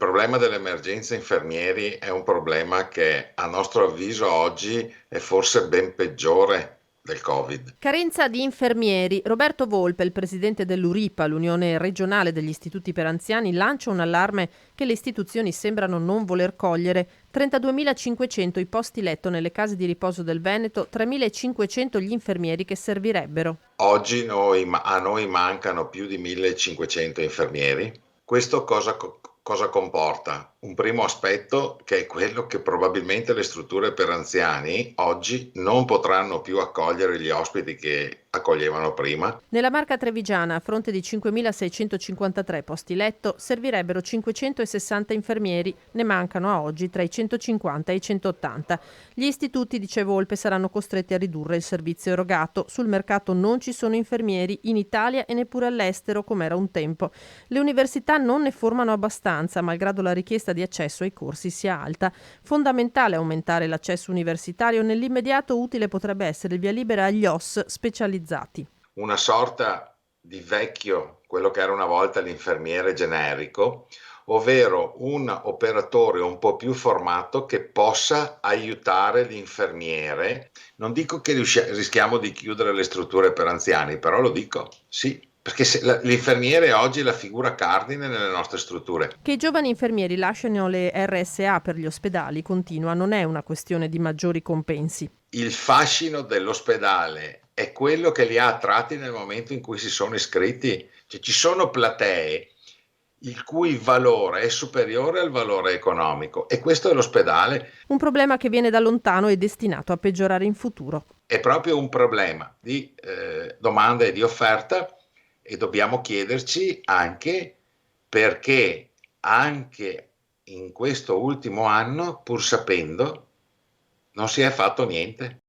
problema dell'emergenza infermieri è un problema che a nostro avviso oggi è forse ben peggiore del Covid. Carenza di infermieri. Roberto Volpe, il presidente dell'URIPA, l'Unione regionale degli istituti per anziani, lancia un allarme che le istituzioni sembrano non voler cogliere. 32.500 i posti letto nelle case di riposo del Veneto, 3.500 gli infermieri che servirebbero. Oggi a noi mancano più di 1500 infermieri. Questo cosa comporta? Un primo aspetto che è quello che probabilmente le strutture per anziani oggi non potranno più accogliere gli ospiti che accoglievano prima. Nella Marca Trevigiana, a fronte di 5.653 posti letto, servirebbero 560 infermieri, ne mancano a oggi tra i 150 e i 180. Gli istituti, dice Volpe, saranno costretti a ridurre il servizio erogato. Sul mercato non ci sono infermieri in Italia e neppure all'estero, come era un tempo. Le università non ne formano abbastanza, malgrado la richiesta di accesso ai corsi sia alta. Fondamentale aumentare l'accesso universitario. Nell'immediato utile potrebbe essere il via libera agli OS specializzati. Una sorta di vecchio, quello che era una volta l'infermiere generico, ovvero un operatore un po' più formato che possa aiutare l'infermiere. Non dico che rischiamo di chiudere le strutture per anziani, però lo dico, sì, perché l'infermiere oggi è la figura cardine nelle nostre strutture. Che i giovani infermieri lasciano le RSA per gli ospedali, continua, non è una questione di maggiori compensi. Il fascino dell'ospedale è quello che li ha attratti nel momento in cui si sono iscritti. Cioè, ci sono platee il cui valore è superiore al valore economico e questo è l'ospedale. Un problema che viene da lontano e destinato a peggiorare in futuro. È proprio un problema di domanda e di offerta e dobbiamo chiederci anche perché anche in questo ultimo anno, pur sapendo, non si è fatto niente.